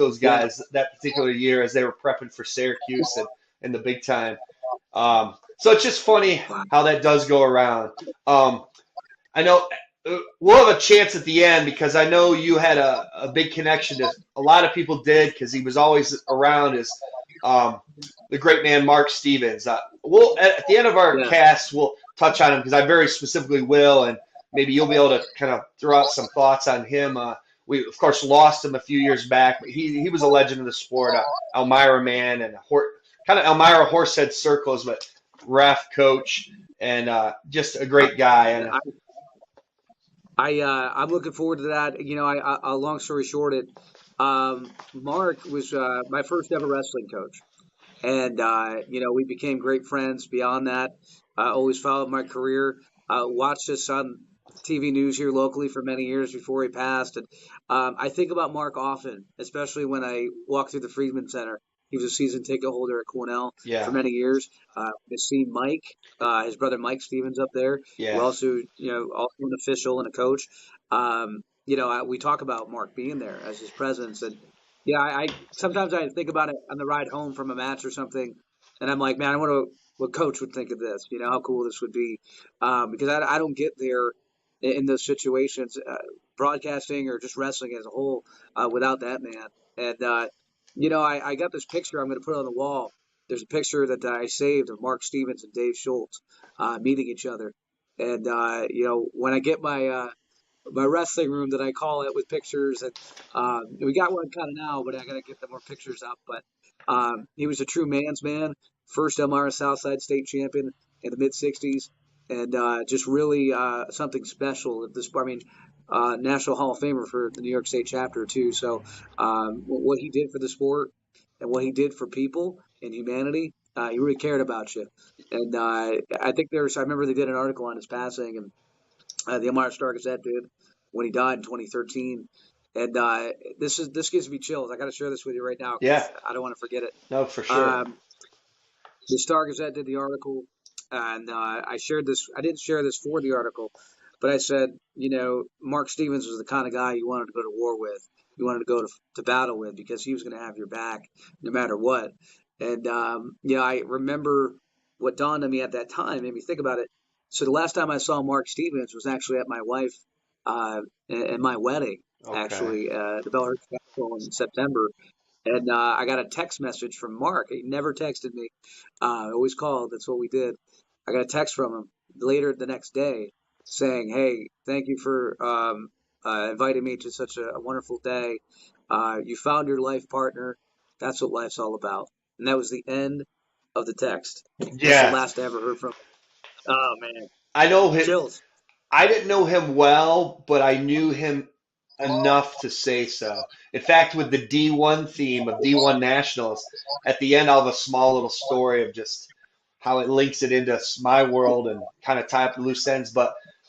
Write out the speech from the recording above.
those Yeah. guys that particular year as they were prepping for Syracuse and the big time. So it's just funny Wow. how that does go around. I know we'll have a chance at the end because I know you had a big connection to a lot of people did because he was always around as um, the great man Mark Stevens. We'll at the end of our Yeah. cast we'll touch on him because I very specifically will, and maybe you'll be able to kind of throw out some thoughts on him. We of course lost him a few years back, but he was a legend of the sport, Elmira man, and kind of Elmira Horsehead Circles, but ref coach and just a I, great guy. And I'm looking forward to that. Long story short, Mark was my first ever wrestling coach, and we became great friends. Beyond that, always followed my career. Watched us on TV news here locally for many years before he passed, and I think about Mark often, especially when I walk through the Friedman Center. He was a season ticket holder at Cornell for yeah, many years. I've seen Mike, his brother Mike Stevens up there, who yeah, also, also an official and a coach. We talk about Mark being there as his presence, and yeah, I sometimes I think about it on the ride home from a match or something, and I'm like, man, I wonder what coach would think of this. How cool this would be, because I don't get there in those situations, broadcasting or just wrestling as a whole, without that man. And I got this picture I'm going to put on the wall. There's a picture that I saved of Mark Stevens and Dave Schultz meeting each other. And when I get my wrestling room that I call it with pictures, and we got one kind of now, but I got to get the more pictures up. But he was a true man's man, first Elmira Southside state champion in the mid '60s, and just really something special at this. I mean, National Hall of Famer for the New York State chapter too. So what he did for the sport and what he did for people and humanity, he really cared about you. And I think I remember they did an article on his passing, and the Elmira Star Gazette did when he died in 2013. And this gives me chills. I got to share this with you right now yeah. because I don't want to forget it. No, for sure. Um, the Star Gazette did the article, and I shared this. I didn't share this for the article, but I said, Mark Stevens was the kind of guy you wanted to go to war with, you wanted to go to battle with, because he was going to have your back no matter what. And I remember what dawned on me at that time, made me think about it. So the last time I saw Mark Stevens was actually at my wife and my wedding, Okay. actually, the Bellhurst Castle in September. And I got a text message from Mark. He never texted me. Always called. That's what we did. I got a text from him later the next day saying, "Hey, thank you for inviting me to such a wonderful day. You found your life partner. That's what life's all about." And that was the end of the text. That's the Yeah, last I ever heard from him. Oh man, I know him. chills. I didn't know him well, but I knew him enough to say so. In fact, with the D1 theme of D1 Nationals, at the end, I'll have a small little story of just how it links it into my world and kind of tie up the loose ends. But